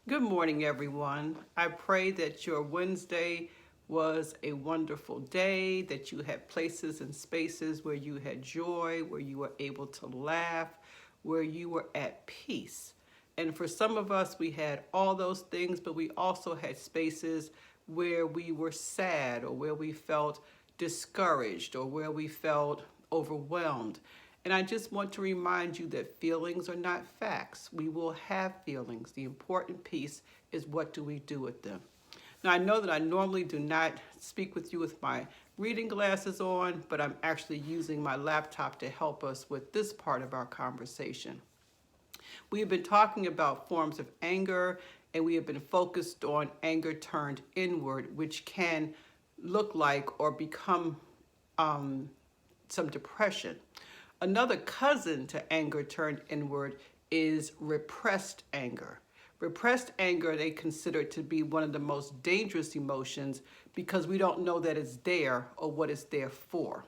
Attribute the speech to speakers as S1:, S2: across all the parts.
S1: Good morning, everyone. I pray that your Wednesday was a wonderful day, that you had places and spaces where you had joy, where you were able to laugh, where you were at peace. And for some of us, we had all those things, but we also had spaces where we were sad or where we felt discouraged or where we felt overwhelmed. And I just want to remind you that feelings are not facts. We will have feelings. The important piece is what do we do with them. Now, I know that I normally do not speak with you with my reading glasses on, but I'm actually using my laptop to help us with this part of our conversation. We have been talking about forms of anger, and we have been focused on anger turned inward, which can look like or become some depression. Another cousin to anger turned inward is repressed anger. Repressed anger, they consider to be one of the most dangerous emotions because we don't know that it's there or what it's there for.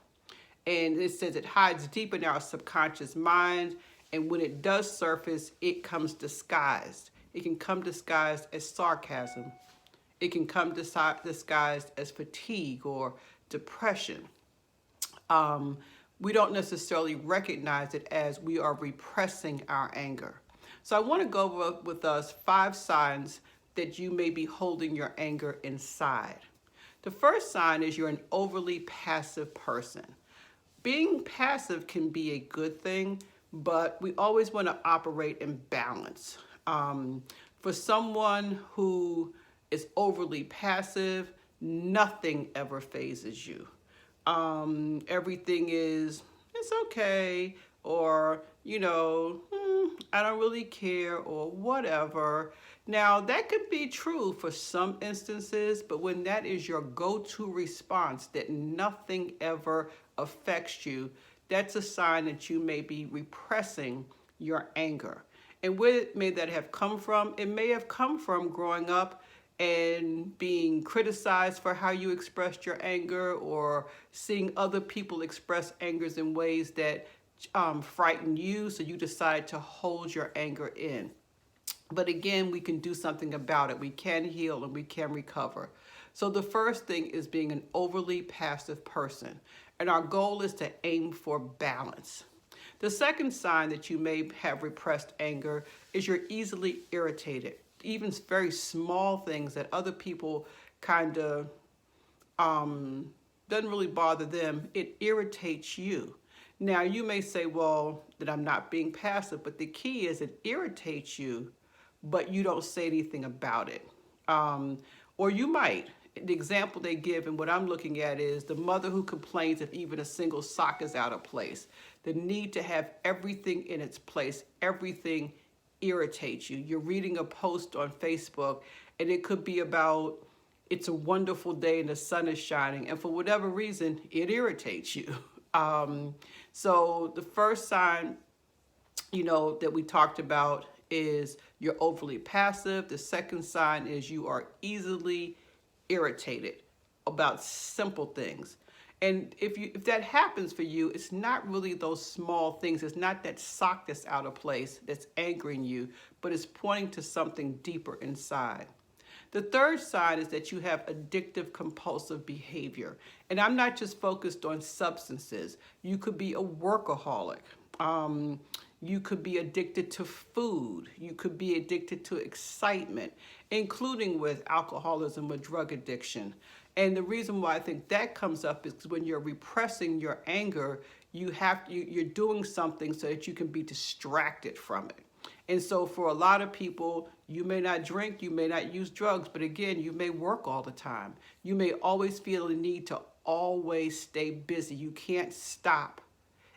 S1: And it says it hides deep in our subconscious mind, and when it does surface, it comes disguised. It can come disguised as sarcasm. It can come disguised as fatigue or depression. We don't necessarily recognize it as we are repressing our anger. So I want to go over with us 5 signs that you may be holding your anger inside. The first sign is you're an overly passive person. Being passive can be a good thing, but we always want to operate in balance. For someone who is overly passive, nothing ever phases you. Everything is, it's okay, or, I don't really care, or whatever. Now, that could be true for some instances, but when that is your go-to response, that nothing ever affects you, that's a sign that you may be repressing your anger. And where may that have come from? It may have come from growing up and being criticized for how you expressed your anger, or seeing other people express angers in ways that frighten you, so you decide to hold your anger in. But again, we can do something about it. We can heal and we can recover. So the first thing is being an overly passive person. And our goal is to aim for balance. The second sign that you may have repressed anger is you're easily irritated. Even very small things that other people kind of doesn't really bother them, it irritates you. Now, you may say, well, that I'm not being passive, but the key is it irritates you, but you don't say anything about it. Or you might. The example they give and what I'm looking at is the mother who complains if even a single sock is out of place. The need to have everything in its place, everything irritates you. You're reading a post on Facebook and it could be about it's a wonderful day and the sun is shining, and for whatever reason it irritates you. So the first sign that we talked about is you're overly passive. The second sign is you are easily irritated about simple things. And if that happens for you, it's not really those small things. It's not that sock that's out of place that's angering you, but it's pointing to something deeper inside. The third sign is that you have addictive compulsive behavior. And I'm not just focused on substances. You could be a workaholic. You could be addicted to food. You could be addicted to excitement, including with alcoholism or drug addiction. And the reason why I think that comes up is when you're repressing your anger, you're doing something so that you can be distracted from it. And so for a lot of people, you may not drink, you may not use drugs, but again, you may work all the time. You may always feel the need to always stay busy. You can't stop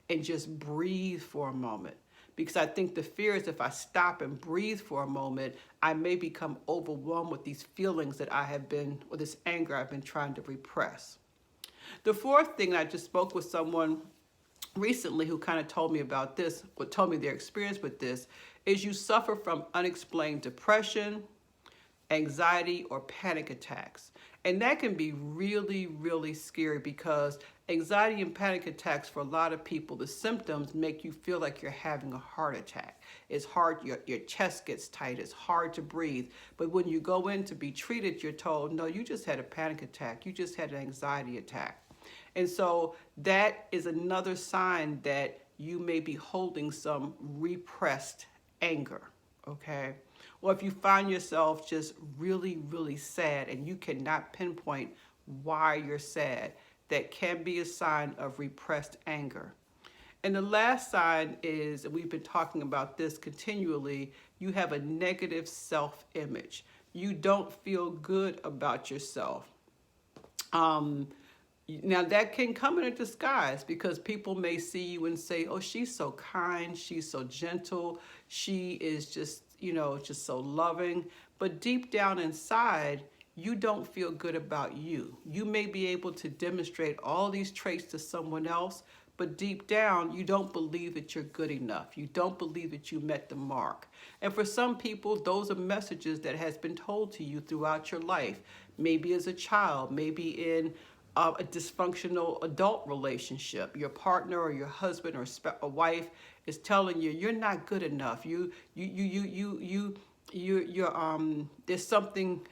S1: and just breathe for a moment. Because I think the fear is if I stop and breathe for a moment, I may become overwhelmed with these feelings that or this anger I've been trying to repress. The fourth thing, I just spoke with someone recently who kind of told me about this, or told me their experience with this, is you suffer from unexplained depression, anxiety, or panic attacks. And that can be really, really scary because Anxiety and panic attacks, for a lot of people, the symptoms make you feel like you're having a heart attack. It's hard, your chest gets tight, it's hard to breathe. But when you go in to be treated, you're told, no, you just had a panic attack, you just had an anxiety attack. And so that is another sign that you may be holding some repressed anger, okay? Or if you find yourself just really, really sad and you cannot pinpoint why you're sad, that can be a sign of repressed anger. And the last sign is, and we've been talking about this continually, you have a negative self-image. You don't feel good about yourself. Now that can come in a disguise because people may see you and say, oh, she's so kind, she's so gentle, she is just, just so loving. But deep down inside, you don't feel good about you. You may be able to demonstrate all these traits to someone else, but deep down, you don't believe that you're good enough. You don't believe that you met the mark. And for some people, those are messages that has been told to you throughout your life, maybe as a child, maybe in a dysfunctional adult relationship. Your partner or your husband or a wife is telling you you're not good enough. There's something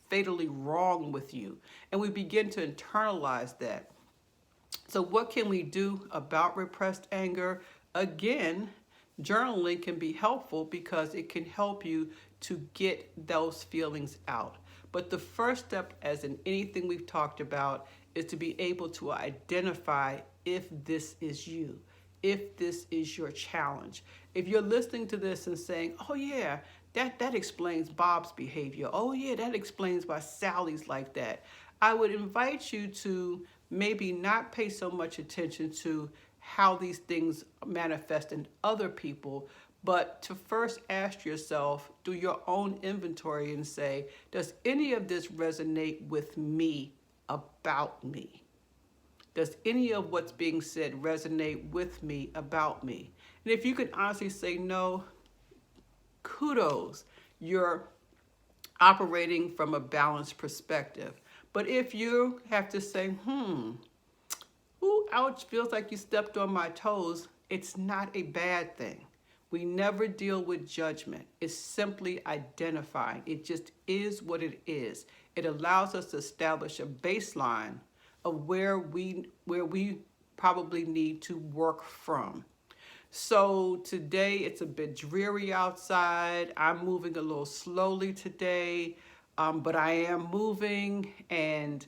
S1: fatally wrong with you, and we begin to internalize that. So what can we do about repressed anger? Again, journaling can be helpful because it can help you to get those feelings out. But the first step, as in anything we've talked about, is to be able to identify if this is you, if this is your challenge. If you're listening to this and saying, oh yeah, that explains Bob's behavior. Oh yeah, that explains why Sally's like that. I would invite you to maybe not pay so much attention to how these things manifest in other people, but to first ask yourself, do your own inventory and say, does any of this resonate with me about me? Does any of what's being said resonate with me about me? And if you can honestly say no, kudos, you're operating from a balanced perspective. But if you have to say, ooh, ouch, feels like you stepped on my toes, it's not a bad thing. We never deal with judgment. It's simply identifying. It just is what it is. It allows us to establish a baseline of where we probably need to work from. So today it's a bit dreary outside. I'm moving a little slowly today, but I am moving, and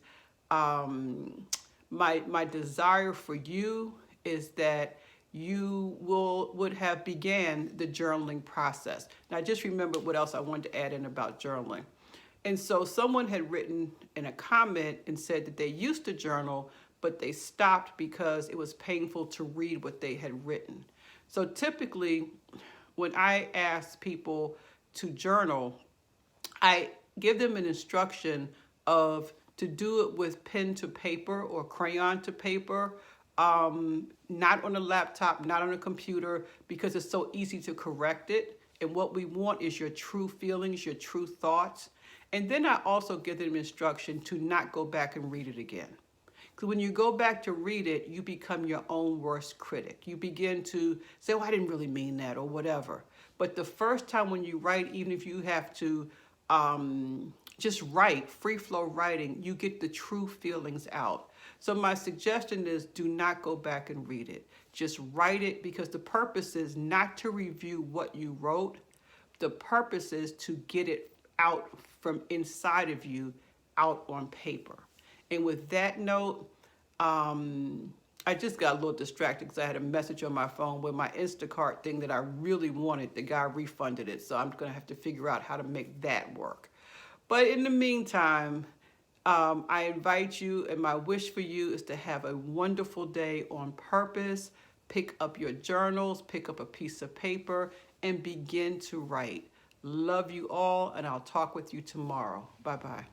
S1: my desire for you is that you would have began the journaling process. Now, I just remembered what else I wanted to add in about journaling. And so someone had written in a comment and said that they used to journal, but they stopped because it was painful to read what they had written. So typically, when I ask people to journal, I give them an instruction of to do it with pen to paper or crayon to paper, not on a laptop, not on a computer, because it's so easy to correct it. And what we want is your true feelings, your true thoughts. And then I also give them instruction to not go back and read it again. Because when you go back to read it, you become your own worst critic. You begin to say, oh, I didn't really mean that, or whatever. But the first time when you write, even if you have to just write, free flow writing, you get the true feelings out. So my suggestion is do not go back and read it. Just write it, because the purpose is not to review what you wrote. The purpose is to get it out from inside of you, out on paper. And with that note, I just got a little distracted because I had a message on my phone with my Instacart thing that I really wanted. The guy refunded it, so I'm going to have to figure out how to make that work. But in the meantime, I invite you, and my wish for you is to have a wonderful day on purpose. Pick up your journals, pick up a piece of paper, and begin to write. Love you all, and I'll talk with you tomorrow. Bye-bye.